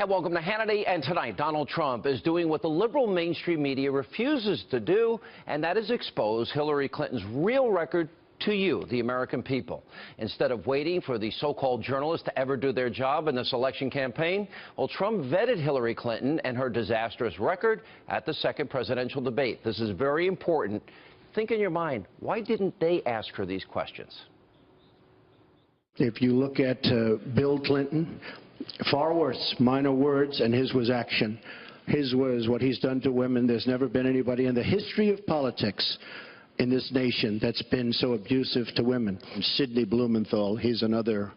And welcome to Hannity. And tonight, Donald Trump is doing what the liberal mainstream media refuses to do, and that is expose Hillary Clinton's real record to you, the American people. Instead of waiting for the so-called journalists to ever do their job in this election campaign, well, Trump vetted Hillary Clinton and her disastrous record at the second presidential debate. This is very important. Think in your mind, why didn't they ask her these questions? If you look at Bill Clinton, far worse, minor words, and his was action. His was what he's done to women. There's never been anybody in the history of politics in this nation that's been so abusive to women. Sidney Blumenthal, he's another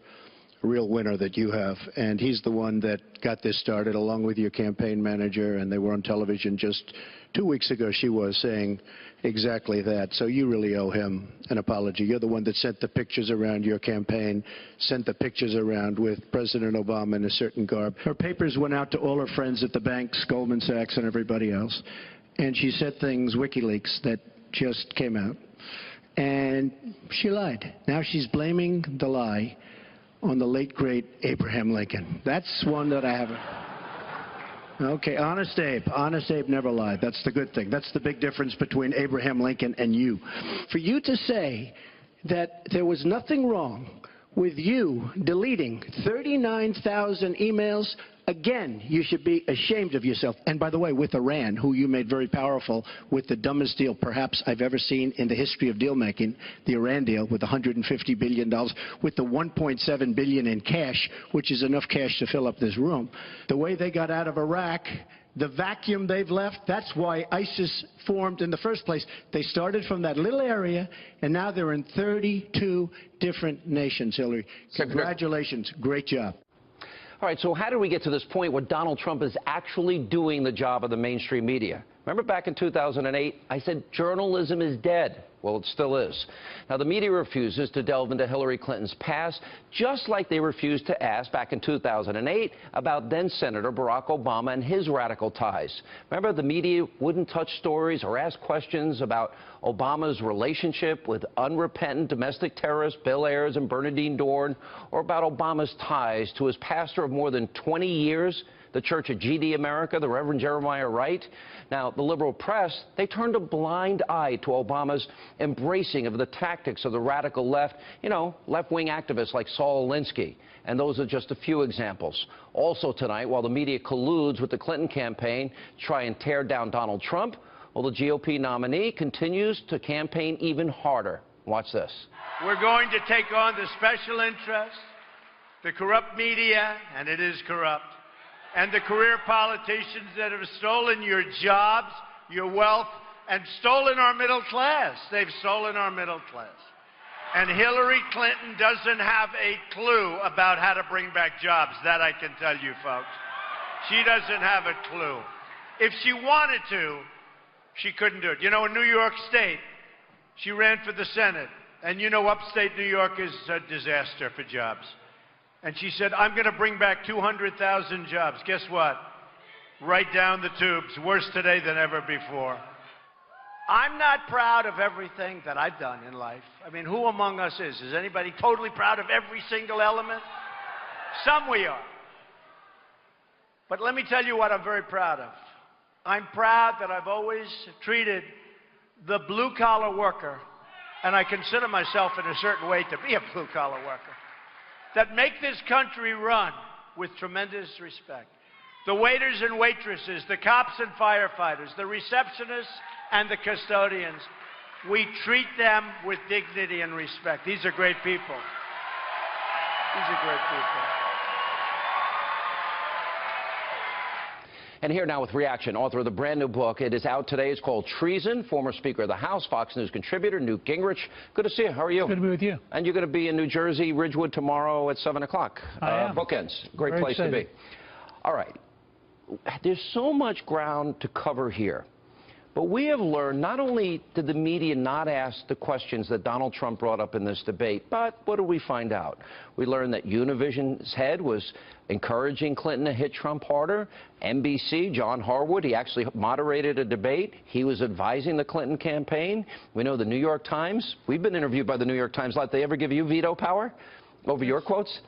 real winner that you have, and he's the one that got this started along with your campaign manager, and they were on television just 2 weeks ago. She was saying exactly that. So you really owe him an apology. You're the one that sent the pictures around your campaign, sent the pictures around with President Obama in a certain garb. Her papers went out to all her friends at the banks, Goldman Sachs and everybody else, and she said things, WikiLeaks, that just came out, and she lied. Now she's blaming the lie on the late, great Abraham Lincoln. That's one that I haven't. Okay, Honest Abe. Honest Abe never lied. That's the good thing. That's the big difference between Abraham Lincoln and you. For you to say that there was nothing wrong with you deleting 39,000 emails, again, you should be ashamed of yourself. And by the way, with Iran, who you made very powerful with the dumbest deal perhaps I've ever seen in the history of deal making, the Iran deal with $150 billion, with the $1.7 billion in cash, which is enough cash to fill up this room. The way they got out of Iraq, the vacuum they've left, that's why ISIS formed in the first place. They started from that little area, and now they're in 32 different nations, Hillary. Congratulations. Great job. All right, so how did we get to this point where Donald Trump is actually doing the job of the mainstream media? Remember back in 2008, I said journalism is dead. Well, it still is. Now, the media refuses to delve into Hillary Clinton's past, just like they refused to ask back in 2008 about then-Senator Barack Obama and his radical ties. Remember, the media wouldn't touch stories or ask questions about Obama's relationship with unrepentant domestic terrorists Bill Ayers and Bernardine Dohrn, or about Obama's ties to his pastor of more than 20 years, the Church of GD America, the Reverend Jeremiah Wright. Now, the liberal press, they turned a blind eye to Obama's embracing of the tactics of the radical left, you know, left-wing activists like Saul Alinsky. And those are just a few examples. Also tonight, while the media colludes with the Clinton campaign to try and tear down Donald Trump, well, the GOP nominee continues to campaign even harder. Watch this. We're going to take on the special interests, the corrupt media, and it is corrupt, and the career politicians that have stolen your jobs, your wealth, and stolen our middle class. They've stolen our middle class. And Hillary Clinton doesn't have a clue about how to bring back jobs. That I can tell you, folks. She doesn't have a clue. If she wanted to, she couldn't do it. You know, in New York State, she ran for the Senate. And you know, upstate New York is a disaster for jobs. And she said, I'm going to bring back 200,000 jobs. Guess what? Right down the tubes. Worse today than ever before. I'm not proud of everything that I've done in life. I mean, who among us is? Is anybody totally proud of every single element? Some we are. But let me tell you what I'm very proud of. I'm proud that I've always treated the blue-collar worker, and I consider myself in a certain way to be a blue-collar worker, that make this country run with tremendous respect. The waiters and waitresses, the cops and firefighters, the receptionists and the custodians, we treat them with dignity and respect. These are great people. These are great people. And here now with reaction, author of the brand new book. It is out today. It's called Treason. Former Speaker of the House, Fox News contributor Newt Gingrich. Good to see you. How are you? Good to be with you. And you're going to be in New Jersey, Ridgewood tomorrow at 7 o'clock. I am. Bookends. Great Very place excited. to be. All right. There's so much ground to cover here. But we have learned not only did the media not ask the questions that Donald Trump brought up in this debate, but what did we find out? We learned that Univision's head was encouraging Clinton to hit Trump harder. NBC, John Harwood, he actually moderated a debate. He was advising the Clinton campaign. We know the New York Times. We've been interviewed by the New York Times a lot. Did they ever give you veto power over your quotes?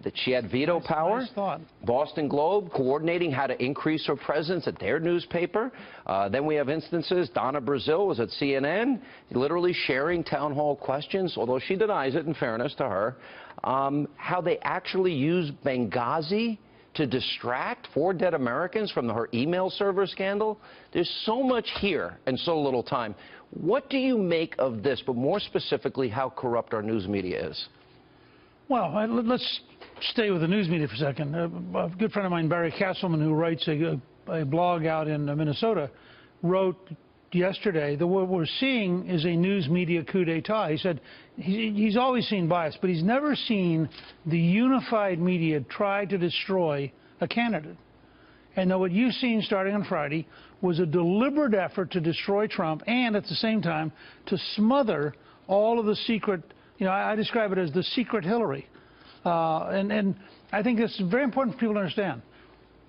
that she had veto power. Nice thought. Boston Globe coordinating how to increase her presence at their newspaper. Then we have instances, Donna Brazil was at CNN, literally sharing town hall questions, although she denies it in fairness to her. How they actually use Benghazi to distract 4 dead Americans from her email server scandal. There's so much here and so little time. What do you make of this, but more specifically, how corrupt our news media is? Well, let's stay with the news media for a second. A good friend of mine, Barry Castleman, who writes a blog out in Minnesota, wrote yesterday that what we're seeing is a news media coup d'etat. He said he's always seen bias, but he's never seen the unified media try to destroy a candidate. And what you've seen starting on Friday was a deliberate effort to destroy Trump and at the same time to smother all of the secret, I describe it as the secret Hillary. And I think it's very important for people to understand.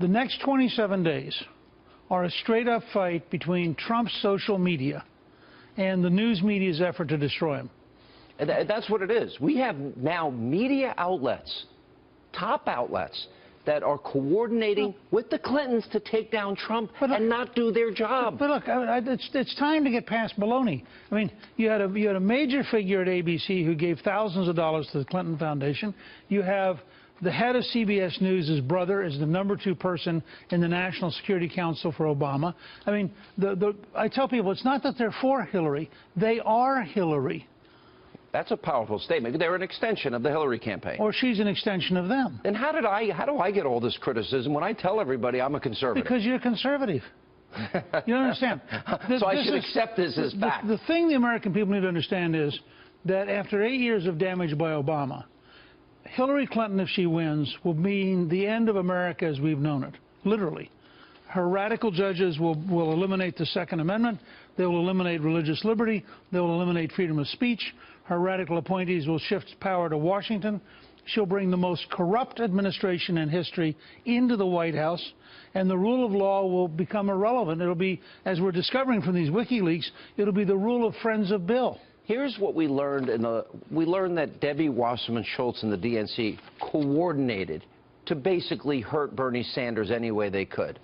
The next 27 days are a straight-up fight between Trump's social media and the news media's effort to destroy him. And that's what it is. We have now media outlets, top outlets, that are coordinating with the Clintons to take down Trump and not do their job. But look, it's time to get past baloney. I mean, you had a major figure at ABC who gave thousands of dollars to the Clinton Foundation. You have the head of CBS News, his brother, is the #2 person in the National Security Council for Obama. I mean, I tell people it's not that they're for Hillary. They are Hillary. That's a powerful statement. They're an extension of the Hillary campaign. Or she's an extension of them. Then how do I get all this criticism when I tell everybody I'm a conservative? Because you're conservative. You don't understand. So I should accept this as fact. The thing the American people need to understand is that after 8 years of damage by Obama, Hillary Clinton, if she wins, will mean the end of America as we've known it, literally. Her radical judges will eliminate the Second Amendment. They will eliminate religious liberty. They will eliminate freedom of speech. Her radical appointees will shift power to Washington. She'll bring the most corrupt administration in history into the White House, and the rule of law will become irrelevant. It'll be, as we're discovering from these WikiLeaks, it'll be the rule of friends of Bill. Here's what we learned we learned that Debbie Wasserman Schultz and the DNC coordinated to basically hurt Bernie Sanders any way they could.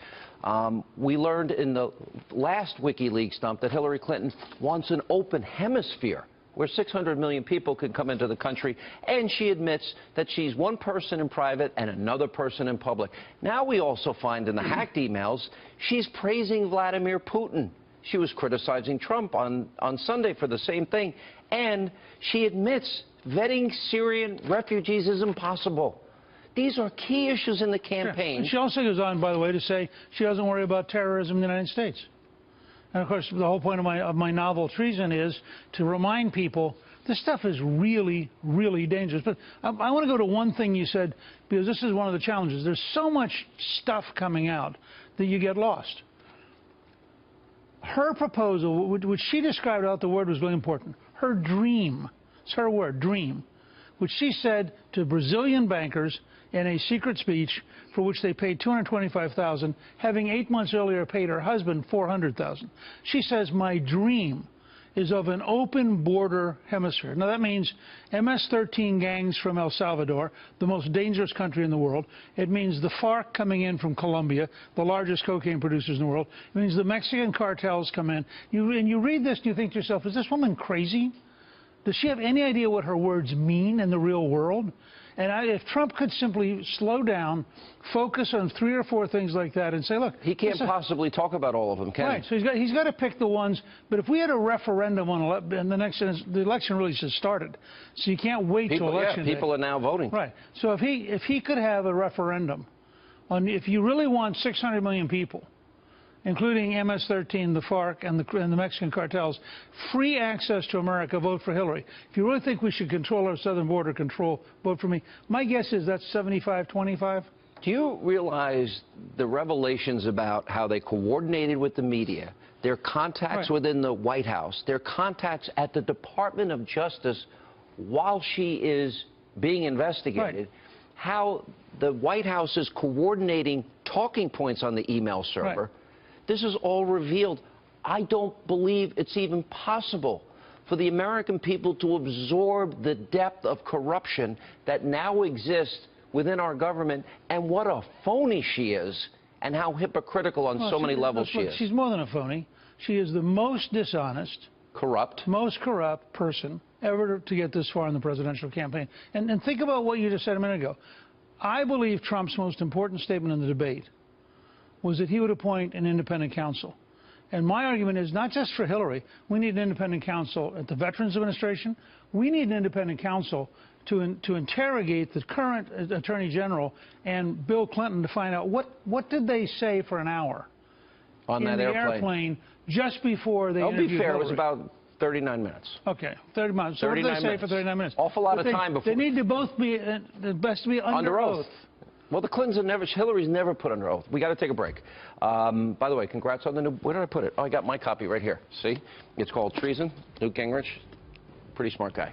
We learned in the last WikiLeaks dump that Hillary Clinton wants an open hemisphere where 600 million people could come into the country, and she admits that she's one person in private and another person in public. Now we also find in the hacked emails she's praising Vladimir Putin. She was criticizing Trump on Sunday for the same thing, and she admits vetting Syrian refugees is impossible. These are key issues in the campaign. Sure. She also goes on, by the way, to say she doesn't worry about terrorism in the United States. And, of course, the whole point of my novel Treason is to remind people this stuff is really, really dangerous. But I want to go to one thing you said, because this is one of the challenges. There's so much stuff coming out that you get lost. Her proposal, which she described out, the word was really important. Her dream, it's her word, dream, which she said to Brazilian bankers in a secret speech for which they paid $225,000, having 8 months earlier paid her husband $400,000. She says, my dream is of an open border hemisphere. Now that means MS-13 gangs from El Salvador, the most dangerous country in the world. It means the FARC coming in from Colombia, the largest cocaine producers in the world. It means the Mexican cartels come in. And you read this and you think to yourself, is this woman crazy? Does she have any idea what her words mean in the real world? And if Trump could simply slow down, focus on 3 or 4 things like that and say, look. He can't possibly talk about all of them, can he? Right, so he's got to pick the ones. But if we had a referendum on the election really just started. So you can't wait till election day. People are now voting. Right. So if he could have a referendum on if you really want 600 million people, including MS-13, the FARC, and the Mexican cartels, free access to America, vote for Hillary. If you really think we should control our southern border, vote for me. My guess is that's 75-25. Do you realize the revelations about how they coordinated with the media, their contacts within the White House, their contacts at the Department of Justice while she is being investigated, how the White House is coordinating talking points on the email server? This is all revealed. I don't believe it's even possible for the American people to absorb the depth of corruption that now exists within our government and what a phony she is and how hypocritical on so many levels she is. She's more than a phony. She is the most dishonest, most corrupt person ever to get this far in the presidential campaign. And think about what you just said a minute ago. I believe Trump's most important statement in the debate was that he would appoint an independent counsel. And my argument is not just for Hillary. We need an independent counsel at the Veterans Administration. We need an independent counsel to interrogate the current Attorney General and Bill Clinton to find out what did they say for an hour on that airplane just before they interviewed I'll be fair, Hillary. it was about 39 minutes. Okay, 30 minutes. So what did they say for 39 minutes? Awful lot of time before. They need to both be, the best to be under oath. Well, the Clintons have never, Hillary's never put under oath. We got to take a break. By the way, congrats on the new, where did I put it? Oh, I got my copy right here. See? It's called Treason, Newt Gingrich. Pretty smart guy.